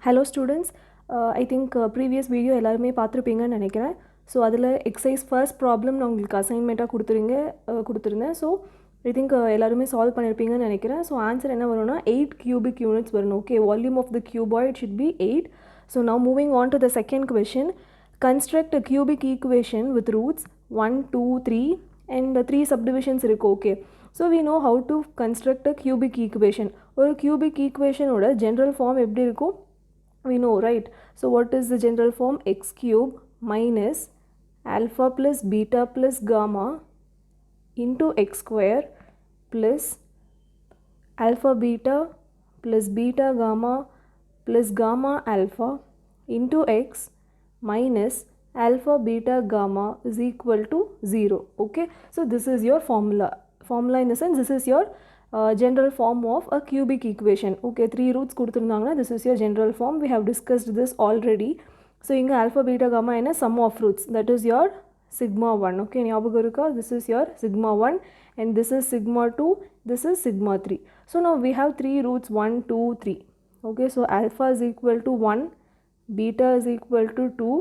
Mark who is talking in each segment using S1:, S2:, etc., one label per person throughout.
S1: Hello students, I think previous video எல்லாருமே பார்த்துருப்பீங்கன்னு நினைக்கிறேன். ஸோ அதில் எக்ஸசைஸ் ஃபர்ஸ்ட் ப்ராப்ளம் நான் உங்களுக்கு அசைன்மெண்ட்டாக கொடுத்துருந்தேன். ஸோ ஐ திங்க் எல்லாருமே சால்வ் பண்ணியிருப்பீங்கன்னு நினைக்கிறேன். ஸோ ஆன்சர் என்ன வரும்னா 8 cubic units வரணும். Okay, volume of the cuboid should be 8. So now moving on to the second question. Construct a cubic equation with roots 1, 2, 3 and 3 subdivisions இருக்கு. Okay, so we know how to construct a cubic equation. ஒரு cubic equationோட general form எப்படி இருக்கும்? We know, right? So what is the general form? X cube minus alpha plus beta plus gamma into x square plus alpha beta plus beta gamma plus gamma alpha into x minus alpha beta gamma is equal to 0. Okay, so this is your formula in the sense this is your general form of a cubic equation. Okay, 3 roots கொடுத்திருந்தாங்கன்னா this is your general form. We have discussed this already. So இங்க alpha beta gamma என்ன sum of roots, that is your sigma 1. Okay, ஞாபகம் இருக்கா? This is your sigma 1 and this is sigma 2, this is sigma 3. So now we have 3 roots 1, 2, 3. Okay, so alpha is equal to 1, beta is equal to 2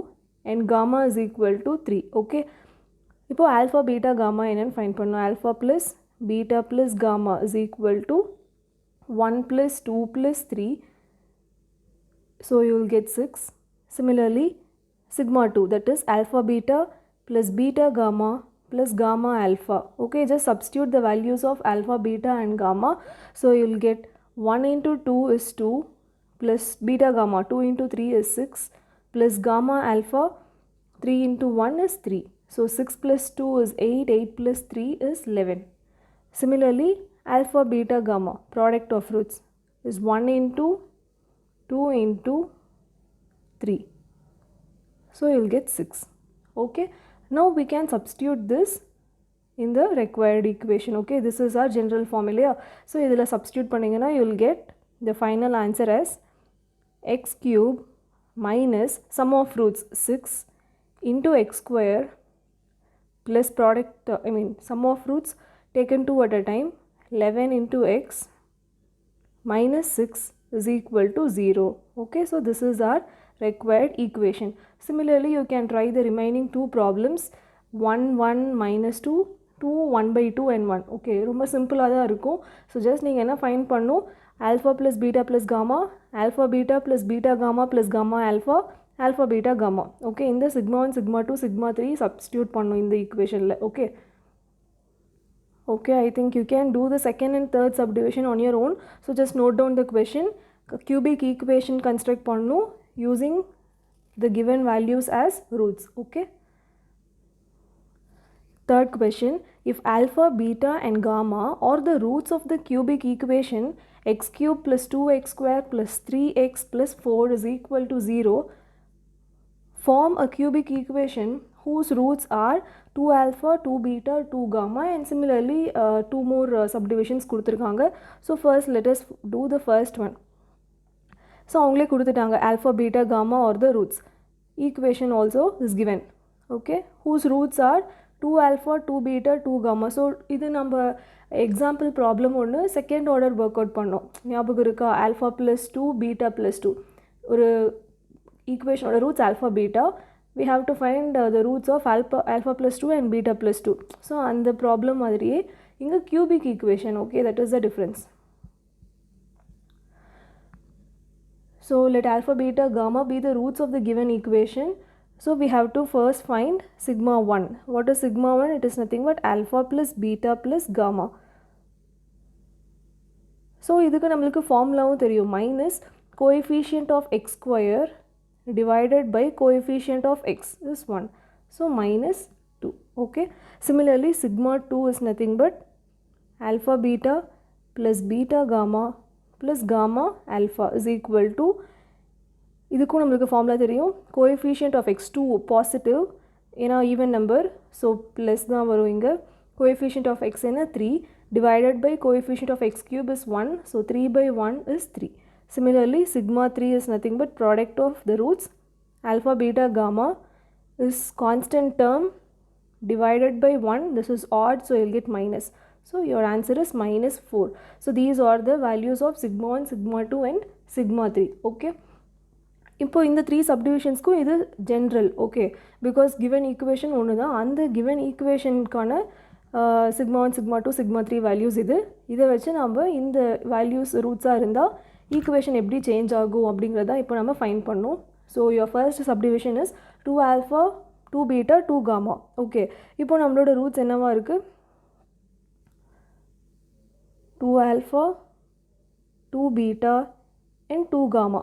S1: and gamma is equal to 3. Okay, இப்போ alpha beta gamma என்னன்னு find பண்ணணும். alpha plus beta plus gamma is equal to 1 plus 2 plus 3. So you will get 6. Similarly, sigma 2, that is alpha beta plus beta gamma plus gamma alpha. Okay, just substitute the values of alpha, beta and gamma. So you will get 1 into 2 is 2 plus beta gamma 2 into 3 is 6 plus gamma alpha 3 into 1 is 3. So 6 plus 2 is 8, 8 plus 3 is 11. Similarly, alpha, beta, gamma, product of roots is 1 into 2 into 3. So you will get 6. Okay, now we can substitute this in the required equation. Okay, this is our general formula. So idhula substitute பண்ணீங்கன்னா you will get the final answer as x cube minus sum of roots 6 into x square plus product sum of roots taken 2 at a time 11 into x minus 6 is equal to 0. Okay, so this is our required equation. Similarly, you can try the remaining 2 problems 1 1 minus 2 2 1 by 2 and 1. Okay, ரொம்ப சிம்பிளாக தான் இருக்கும். So just நீங்கள் என்ன find பண்ணும், alpha plus beta plus gamma, alpha beta plus beta gamma plus gamma alpha, alpha beta gamma. Okay, இந்த sigma 1 sigma 2 sigma 3 substitute பண்ணும் இந்த equationல. Okay, okay, I think you can do the second and third subdivision on your own. So just note down the question. Cubic equation construct பண்ணணும் using the given values as roots. Okay, third question, if alpha, beta and gamma are the roots of the cubic equation x cube plus 2x square plus 3x plus 4 is equal to 0, form a cubic equation whose roots are 2 alpha, 2 beta, 2 gamma and similarly 2 more subdivisions கொடுத்திருக்காங்க. So first let us do the first one. So அவங்களே கொடுத்துட்டாங்க alpha, beta, gamma or the roots. Equation also is given. Okay, whose roots are 2 alpha, 2 beta, 2 gamma. So இது நம்ம example problem ஒன்று second order workout பண்ணோம். ஞாபகம் இருக்கா? alpha plus 2, beta plus 2. ஒரு equation or roots alpha, beta. We have to find the roots of alpha plus 2 and beta plus 2. So and the problem மாதிரியே இங்க cubic equation. Okay, that is the difference. So let alpha, beta, gamma be the roots of the given equation. So we have to first find sigma 1. What is sigma 1? It is nothing but alpha plus beta plus gamma. So இதுக்கு நம்மளுக்கு ஃபார்முலாவும் தெரியும், minus coefficient of x square divided by coefficient of x is 1. So minus 2. Okay, similarly sigma 2 is nothing but alpha beta plus beta gamma plus gamma alpha is equal to, இதுக்கும் நம்மளுக்கு formula தெரியும், coefficient of x2 positive ஏன்னா even number, so plus தான் வரும் இங்கே. coefficient of x என்ன 3 divided by coefficient of x cube is 1, so 3 by 1 is 3. Similarly, sigma 3 is nothing but product of the roots alpha, beta, gamma is constant term divided by 1. This is odd, so you'll get minus. So your answer is minus 4. So these are the values of sigma 1, sigma 2 and sigma 3. Okay. இப்போ இந்த 3 சப்டிவிஷன்ஸ்க்கும் இது general okay because given equation ஒன்று தான் அந்த given ஈக்குவேஷனுக்கான sigma 1 sigma 2 sigma 3 values இதை வச்சு நம்ம இந்த வேல்யூஸ் ரூட்ஸாக இருந்தால் ஈக்குவேஷன் எப்படி சேஞ்ச் ஆகும் அப்படிங்கிறத இப்போ நம்ம ஃபைண்ட் பண்ணோம். So your first subdivision is 2 alpha 2 beta 2 gamma. Okay இப்போ நம்மளோட ரூட்ஸ் என்னவா இருக்குது 2 ஆல்ஃபா 2 பீட்டா அண்ட் 2 காமா.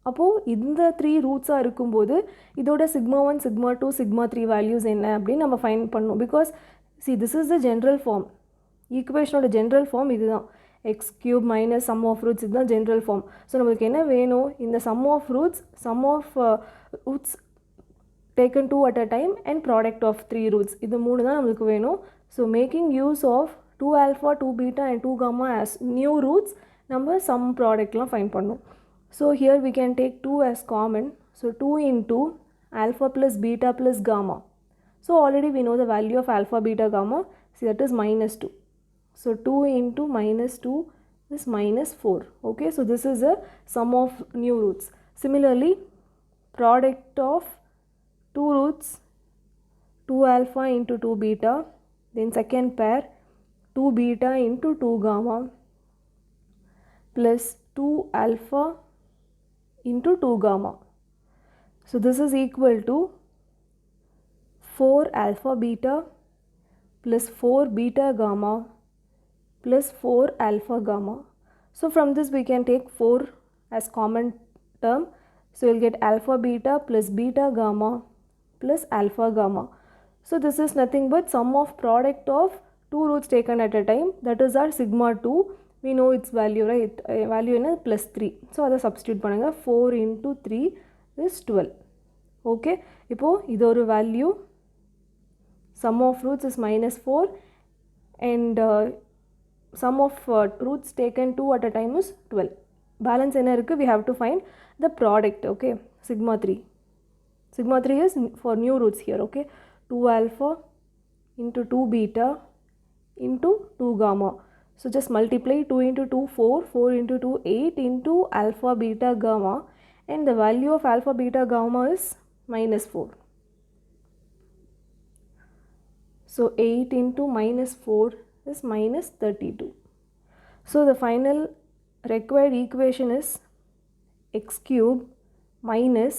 S1: அப்போது இந்த 3 ரூட்ஸாக இருக்கும்போது இதோட சிக்மா 1 சிக்மா 2 சிக்மா 3 வேல்யூஸ் என்ன அப்படின்னு நம்ம ஃபைண்ட் பண்ணணும். Because this is the general form. ஈக்குவேஷனோட ஜென்ரல் ஃபார்ம் இதுதான் x cube minus sum of roots இதுதான் ஜென்ரல் ஃபார்ம். ஸோ நம்மளுக்கு என்ன வேணும் இந்த sum of roots taken 2 at a time and product of 3 roots இது 3 தான் நம்மளுக்கு வேணும். So making use of 2 alpha 2 beta and 2 gamma as new roots நம்ம சம் ப்ராடக்ட்லாம் ஃபைண்ட் பண்ணணும். So here we can take 2 as common. So 2 into alpha plus beta plus gamma. So already we know the value of alpha, beta, gamma. So that is minus 2. So 2 into minus 2 is minus 4. Okay, so this is a sum of new roots. Similarly, product of 2 roots 2 alpha into 2 beta. Then second pair 2 beta into 2 gamma plus 2 alpha into 2 gamma. So this is equal to 4 alpha beta plus 4 beta gamma plus 4 alpha gamma. So from this we can take 4 as common term. So we'll get alpha beta plus beta gamma plus alpha gamma. So this is nothing but sum of product of 2 roots taken at a time, that is our sigma 2. We know its value, right? Value is plus 3. So அதை substitute பண்ணுங்க 4 into 3 is 12. Okay, இப்போ இது ஒரு value, sum of roots is minus 4 and sum of roots taken 2 at a time is 12. Balance என்ன இருக்கு, we have to find the product. Okay, sigma 3. Sigma 3 is for new roots here. Okay, 2 alpha into 2 beta into 2 gamma. So just multiply 2 into 2 4, 4 into 2 8 into alpha beta gamma, and the value of alpha beta gamma is minus 4. So 8 into minus 4 is minus 32. So the final required equation is x cube minus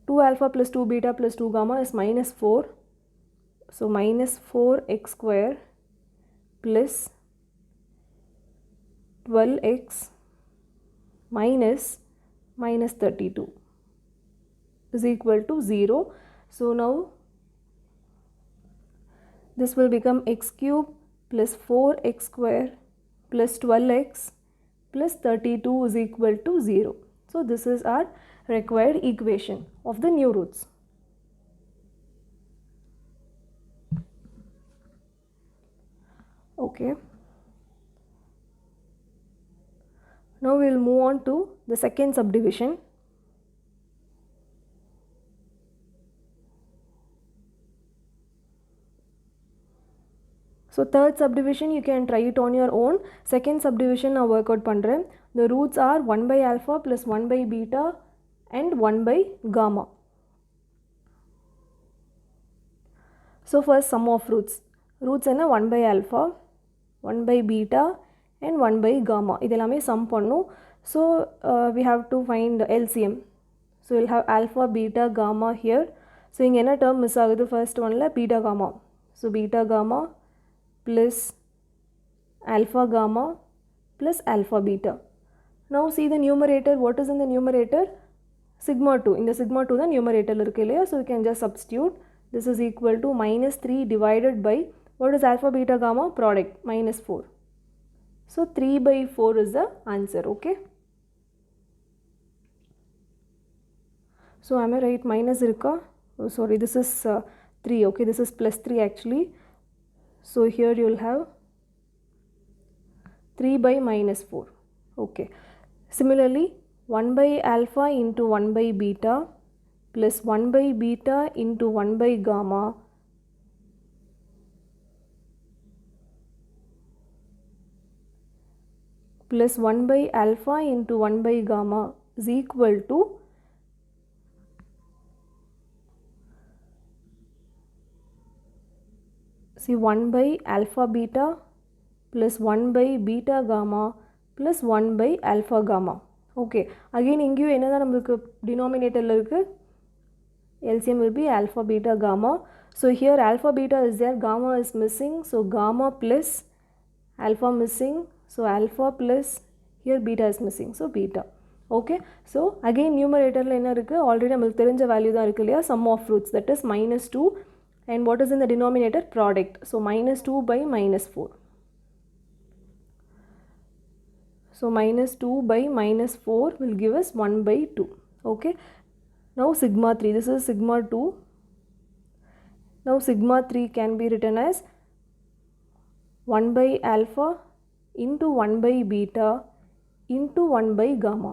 S1: 2 alpha plus 2 beta plus 2 gamma is minus 4. So minus 4x square plus 12x minus 32 is equal to 0. So now this will become x cube plus 4x square plus 12x plus 32 is equal to 0. So this is our required equation of the new roots. Okay. Now we will move on to the second subdivision. So third subdivision you can try it on your own. Second subdivision I work out பண்றேன். The roots are 1 by alpha plus 1 by beta and 1 by gamma. So first sum of roots. Roots என்ன 1 by alpha, 1 by beta and 1 by gamma. இதெல்லாமே sum பண்ணும். So we have to find LCM. So we'll have alpha, beta, gamma here. So இங்க என்ன term miss ஆகுது first oneல beta gamma. So beta gamma plus alpha gamma plus alpha beta. Now see the numerator. What is in the numerator? Sigma 2. In the sigma 2 the numerator இருக்கு இல்லையா? So we can just substitute. This is equal to minus 3 divided by what is alpha beta gamma product minus 4. So 3 by 4 is the answer. Okay. So am I right? Minus irukka? Oh, sorry, this is 3. Okay, this is plus 3 actually. So here you will have 3 by minus 4. Okay. Similarly, 1 by alpha into 1 by beta plus 1 by beta into 1 by gamma plus 1 by alpha into 1 by gamma is equal to see 1 by alpha beta plus 1 by beta gamma plus 1 by alpha gamma. Okay, again இங்கேயும் என்னதான் நம்மளுக்கு denominatorல இருக்கு, LCM will be alpha beta gamma. So here alpha beta is there, gamma is missing, so gamma plus alpha missing, so alpha plus here beta is missing, so beta. Okay, so again numeratorல என்ன இருக்கு, already நம்மளுக்கு தெரிஞ்ச value தான் இருக்கு இல்லையா, sum of roots, that is -2, and what is in the denominator, product, so -2 by -4. So -2 by -4 will give us 1 by 2. Okay, now sigma 3, this is sigma 2. Now sigma 3 can be written as 1 by alpha into 1 by beta into 1 by gamma.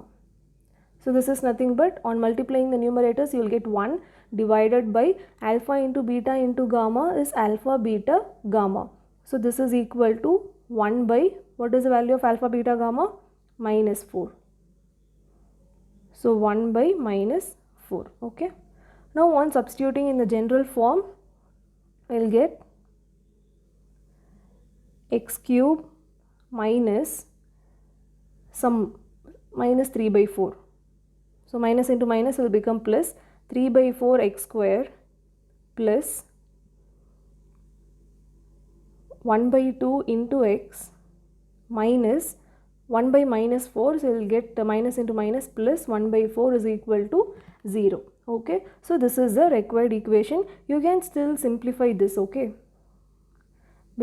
S1: So this is nothing but, on multiplying the numerators you will get 1 divided by alpha into beta into gamma is alpha beta gamma. So this is equal to 1 by, what is the value of alpha beta gamma? -4. So 1 by -4. Okay, now on substituting in the general form, I will get x cube minus some minus 3 by 4. So minus into minus will become plus 3 by 4 x square plus 1 by 2 into x minus 1 by -4, so we will get minus into minus plus 1 by 4 is equal to 0. Okay, so this is the required equation. You can still simplify this, okay,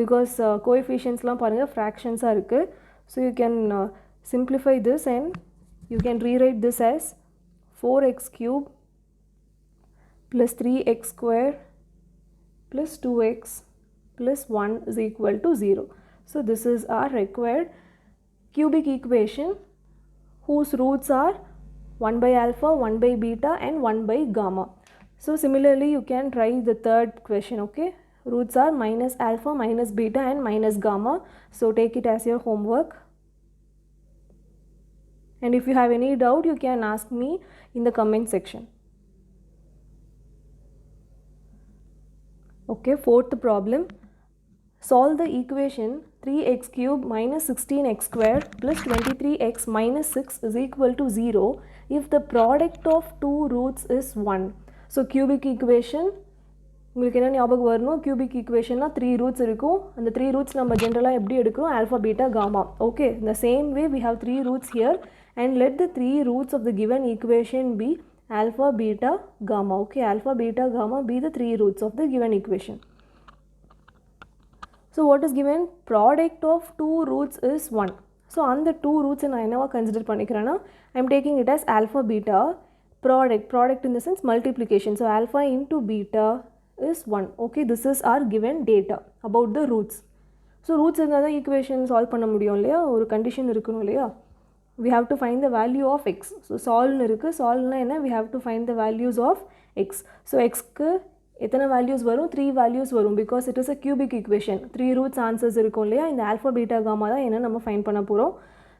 S1: because coefficients la parunga fractions ah irukku, so you can simplify this and you can rewrite this as 4x cube plus 3x square plus 2x plus 1 is equal to 0. So this is our required cubic equation whose roots are 1 by alpha, 1 by beta and 1 by gamma. So similarly you can try the third question. Okay, roots are minus alpha, minus beta and minus gamma. So take it as your homework, and if you have any doubt you can ask me in the comment section. Okay, fourth problem. Solve the equation 3x cube minus 16x square plus 23x minus 6 is equal to 0 if the product of two roots is 1. So cubic equation, உங்களுக்கு என்ன ஞாபகம் வரணும், cubic equationனா 3 roots இருக்கும், அந்த 3 roots நம்ம ஜென்ரலாக எப்படி எடுக்கிறோம், alpha beta gamma. Okay, in the same way we have 3 roots here, and let the 3 roots of the given equation be alpha beta gamma. Okay, alpha beta gamma be the 3 roots of the given equation. So what is given, product of two roots is 1. So on the two roots நான் என்னவா consider பண்ணிக்கிறேன்னா, I am taking it as alpha beta product in the sense multiplication. So alpha into beta is 1. Okay, this is our given data about the roots. So roots இருந்தால் தான் equation solve பண்ண முடியும் இல்லையா, ஒரு condition இருக்கணும் இல்லையா, we have to find the value of x. So solve இருக்கு, solveனா என்ன, we have to find the values of x. So xக்கு எத்தனை values வரும், 3 values வரும், because it is a cubic equation, 3 roots answers இருக்கும் இல்லையா, இந்த alpha beta gamma தான் என்ன நம்ம find பண்ண போகிறோம்.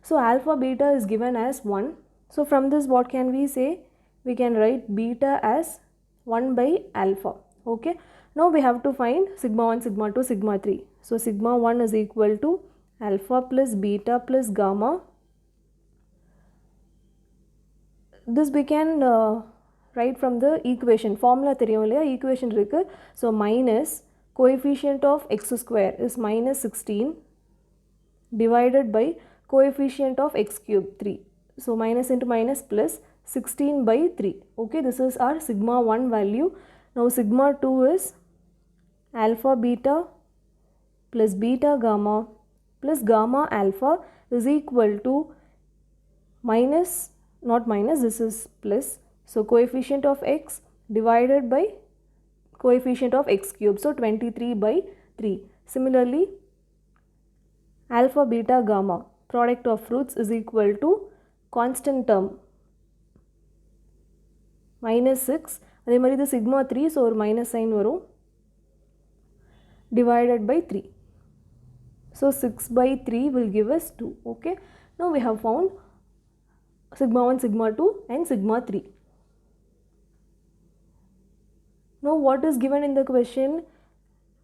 S1: So alpha beta is given as 1. So from this what can we say, we can write beta as 1 by alpha. Okay, now we have to find sigma 1, sigma 2, sigma 3. So sigma 1 is equal to alpha plus beta plus gamma. This we can write from the equation, formula தெரியும் இல்லையா, equation இருக்கு. So minus coefficient of x square is minus 16 divided by coefficient of x cube 3. So minus into minus plus 16 by 3. Okay, this is our sigma 1 value. Now sigma 2 is alpha beta plus beta gamma plus gamma alpha is equal to minus, not minus, this is plus. So coefficient of x divided by coefficient of x cube, so 23 by 3. Similarly alpha beta gamma product of roots is equal to constant term minus 6, அதே மாதிரி இது sigma 3, so ஒரு minus sign வரும், divided by 3. So 6 by 3 will give us 2. Okay, now we have found sigma 1, sigma 2 and sigma 3. Now what is given in the question?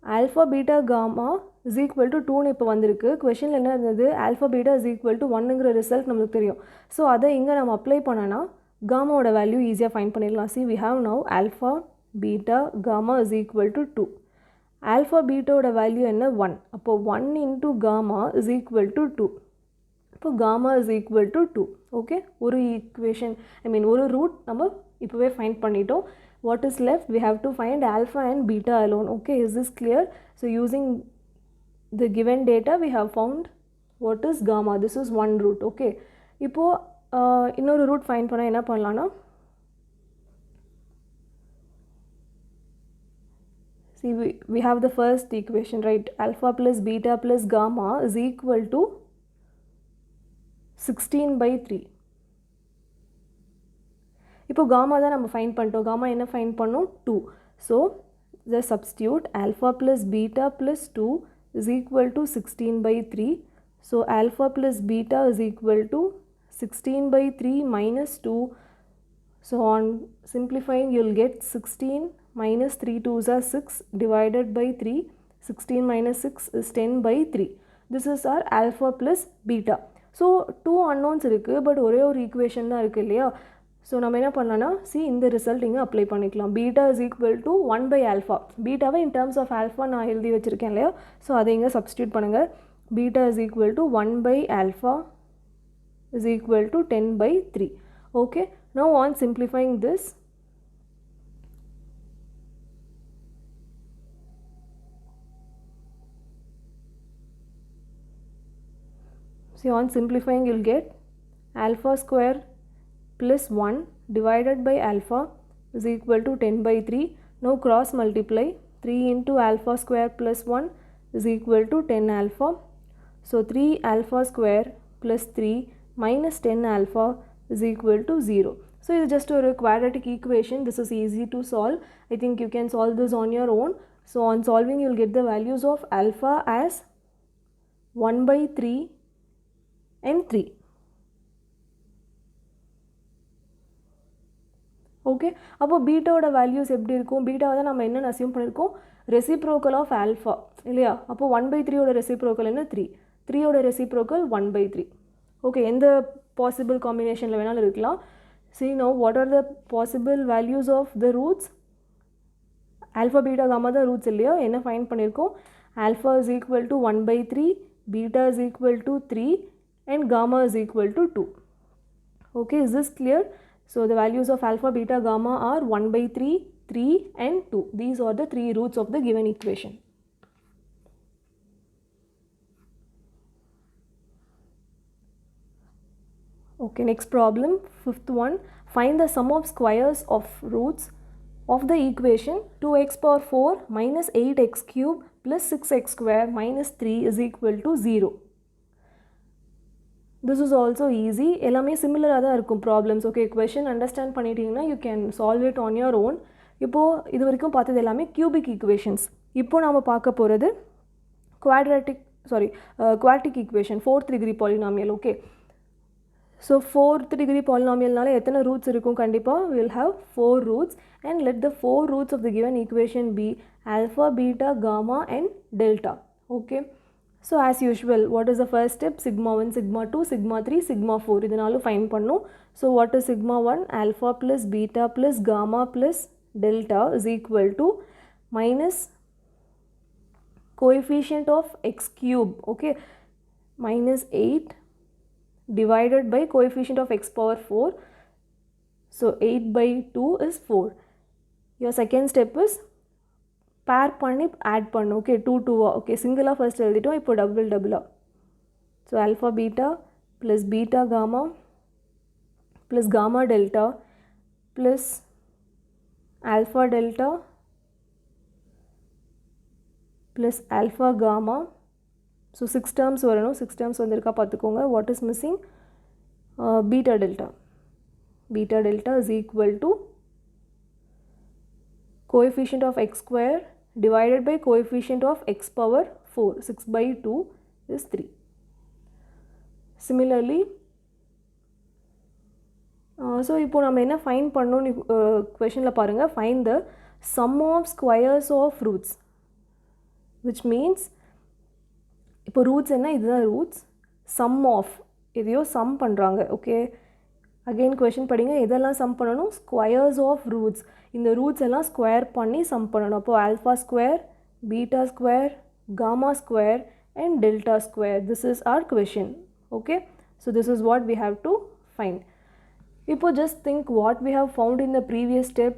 S1: Alpha beta gamma is equal to 2 னு இப்போ வந்திருக்கு. கொஷனில் என்ன இருந்தது? Alpha beta is equal to 1ங்கிற result நம்மளுக்கு தெரியும். So அதை இங்கே நம்ம அப்ளை பண்ணனா காமாவோட வேல்யூ ஈஸியாக ஃபைண்ட் பண்ணிடலாம். See we have now alpha beta gamma is equal to 2. Alpha பீட்டாவோட வேல்யூ என்ன? 1. அப்போது 1 into gamma is equal to 2. இப்போ gamma is equal to 2. Okay, ஒரு ஈக்குவேஷன் ஒரு ரூட் நம்ம இப்போவே ஃபைண்ட் பண்ணிட்டோம். What is left? We have to find alpha and beta alone. Okay, is this clear? So using the given data we have found what is gamma. This is one root. Okay, இப்போ இன்னொரு root find பண்ண என்ன பண்ணலாம்னா, see we have the first equation, right? Alpha plus beta plus gamma is equal to 16/3. இப்போ gamma தான் நம்ம find பண்ணிட்டோம். Gamma என்ன ஃபைண்ட் பண்ணோம்? 2. So the substitute alpha plus beta plus 2 is equal to 16/3. So alpha plus beta is equal to 16/3 minus 2. So on simplifying you'll get 16 minus 3 2s are 6 divided by 3. 16 minus 6 is 10/3. This is our alpha plus beta. So 2 unknowns இருக்குது, but ஒரே ஒரு equation தான் இருக்குது இல்லையா? So நம்ம என்ன பண்ணலாம்னா, இந்த ரிசல்ட் இங்கே அப்ளை பண்ணிக்கலாம். பீட்டா இஸ் ஈக்குவல் டு 1/ஆல்ஃபா. பீட்டாவை இன் டர்ம்ஸ் ஆஃப் ஆல்ஃபா நான் எழுதி வச்சுருக்கேன் இல்லையா? ஸோ அதை இங்கே சப்ஸ்டியூட் பண்ணுங்கள். பீட்டா இஸ் ஈக்குவல் டு 1/ஆல்ஃபா is equal to 10/3. Okay, now on simplifying this, see on simplifying you'll get alpha square plus 1 divided by alpha is equal to 10/3. Now cross multiply. 3 into alpha square plus 1 is equal to 10 alpha. So 3 alpha square plus 3 minus 10 alpha is equal to 0. So it is just a quadratic equation. This is easy to solve. I think you can solve this on your own. So on solving you will get the values of alpha as 1/3 and 3. Okay, அப்போ பீட்டாவோட values எப்படி இருக்கும்? பீட்டாவை தான் நம்ம என்னென்னு assume பண்ணியிருக்கோம்? Reciprocal of alpha இல்லையா? அப்போ 1/3யோட reciprocal என்ன? 3. 3யோட ரெசிப்ரோக்கல் 1/3. ஓகே, எந்த பாசிபிள் காம்பினேஷனில் வேணாலும் இருக்கலாம். See now what are the possible values of the roots? Alpha beta gamma தான் ரூட்ஸ் இல்லையா? என்ன ஃபைண்ட் பண்ணியிருக்கோம்? Alpha is equal to 1/3, beta is equal to 3 and gamma is equal to 2. Okay, is this clear? So the values of alpha, beta, gamma are 1/3, 3 and 2. These are the 3 roots of the given equation. Okay, next problem, 5th one. Find the sum of squares of roots of the equation 2x power 4 minus 8x cube plus 6x square minus 3 is equal to 0. This is also easy. எல்லாமே சிமிலராக தான் இருக்கும் problems. Okay, question understand பண்ணிட்டீங்கன்னா you can solve it on your own. இப்போது இது வரைக்கும் பார்த்தது எல்லாமே cubic equations. இப்போது நாம் பார்க்க போகிறது quadratic equation, 4th degree polynomial. Okay, so 4th degree பாலினாமியல்னால எத்தனை ரூட்ஸ் இருக்கும்? கண்டிப்பாக will have 4 roots and let the 4 roots of the given equation be alpha, beta, gamma and delta. Okay. So as usual, what is the first step? Sigma 1, sigma 2, sigma 3, sigma 4. இதனாலும் find பண்ணும். So what is sigma 1? Alpha plus beta plus gamma plus delta is equal to minus coefficient of x cube. Okay, minus 8 divided by coefficient of x power 4. So 8/2 is 4. Your second step is pair பண்ணி add பண்ணும். Okay, 2 2. Okay, சிங்கிளாக first எழுதிட்டோம். இப்போ டபுளாக. So alpha beta plus beta gamma plus gamma delta plus alpha delta plus alpha gamma. So 6 terms வரணும். 6 terms வந்திருக்கா பார்த்துக்கோங்க. What is missing? Beta delta. Beta delta is equal to coefficient of x square divided by coefficient of x power 4. 6/2 is 3. Similarly, so இப்போ நம்ம என்ன find பண்ணணும்னு கொஷனில் பாருங்கள், find the sum of squares of roots, which means இப்போ roots என்ன, இதுதான் roots, sum of எதையோ சம் பண்ணுறாங்க. ஓகே, அகெயின் கொஷின் படிங்க, எதெல்லாம் சம் பண்ணணும், ஸ்கொயர்ஸ் ஆஃப் ரூட்ஸ், இந்த ரூட்ஸ் எல்லாம் ஸ்கொயர் பண்ணி சம் பண்ணணும். அப்போது alpha square, beta square, gamma square and delta square. This is our question. Okay, so this is what we have to find. இப்போ just think what we have found in the previous step.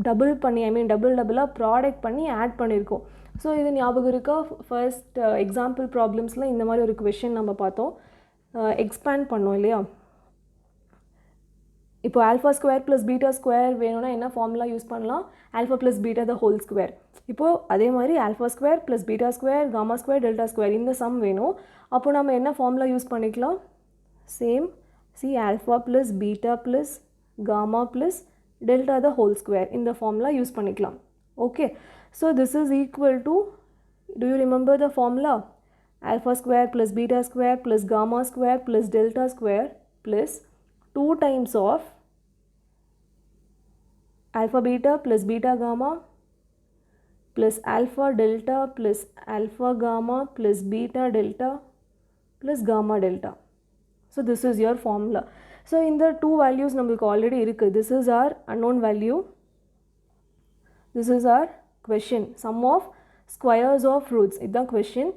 S1: Double பண்ணி, டபுளாக product பண்ணி add பண்ணியிருக்கோம். So இது ஞாபகம் இருக்கா, first example ப்ராப்ளம்ஸில் இந்த மாதிரி ஒரு கொஷின் நம்ம பார்த்தோம், எக்ஸ்பேண்ட் பண்ணோம் இல்லையா. இப்போ alpha square plus beta square வேணும்னா என்ன ஃபார்முலா யூஸ் பண்ணலாம், alpha plus beta the whole square. இப்போது அதே மாதிரி alpha square plus beta square, gamma square, delta square, இந்த சம் வேணும். அப்போ நம்ம என்ன ஃபார்முலா யூஸ் பண்ணிக்கலாம், same, see alpha plus beta plus gamma plus delta the whole square, இந்த formula யூஸ் பண்ணிக்கலாம். Okay, so this is equal to, do you remember the formula, alpha square plus beta square plus gamma square plus delta square plus 2 times of alpha beta plus beta gamma plus alpha delta plus alpha gamma plus beta delta plus gamma delta. So this is your formula. So in the two values நம்மளுக்கு already இருக்கு. This is our unknown value, this is our question, sum of squares of roots, இதுதான் question.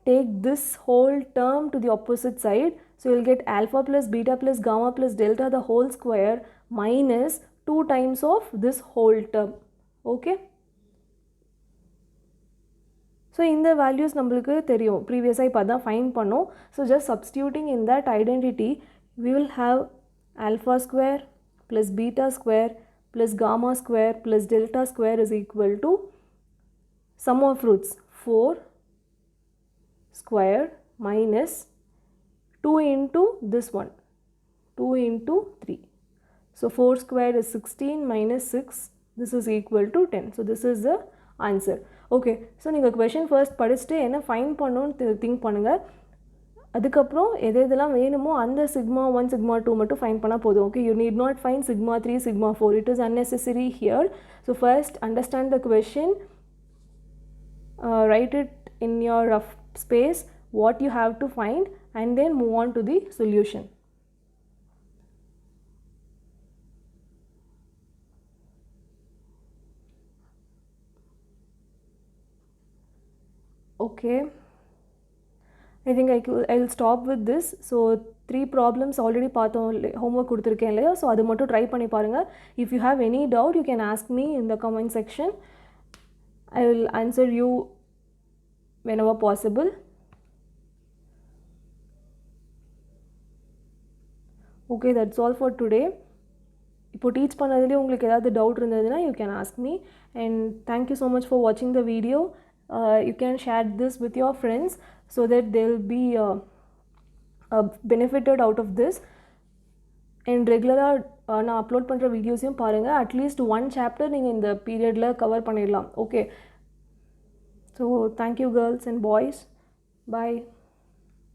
S1: Take this whole term to the opposite side, so you'll get alpha plus beta plus gamma plus delta the whole square minus 2 times of this whole term. Okay, so இந்த values நம்மளுக்கு தெரியும், previously இப்போ தான் find பண்ணோம். So just substituting in that identity, we will have alpha square plus beta square plus gamma square plus delta square is equal to sum of roots 4 square minus 2 into this one, 2 into 3. So 4 square is 16 minus 6, this is equal to 10. So this is the answer. Okay, so நீங்கள் question first படிச்சுட்டு என்ன find பண்ணணும்னு think பண்ணுங்கள். அதுக்கப்புறம் எது எதெல்லாம் வேணுமோ அந்த sigma 1 sigma 2 மட்டும் ஃபைண்ட் பண்ணால் போதும். Okay, you need not find sigma 3 sigma 4, it is unnecessary here. So first understand the question, write it in your rough space what you have to find and then move on to the solution. Okay, I think I'll stop with this. So 3 problems already பார்த்தோம், homework கொடுத்துருக்கேன் இல்லையா, so அது மட்டும் try பண்ணி பாருங்கள். If you have any doubt, you can ask me in the comment section. I will answer you whenever possible. Okay, that's all for today. இப்போ teach பண்ணதுலேயே உங்களுக்கு ஏதாவது டவுட் இருந்ததுன்னா you can ask me, and thank you so much for watching the video. You can share this with your friends so that they will be benefited out of this. And ரெகுலராக நான் upload பண்ணுற வீடியோஸையும் பாருங்கள், at least 1 chapter நீங்கள் இந்த பீரியடில் cover பண்ணிடலாம். Okay, so thank you girls and boys, bye.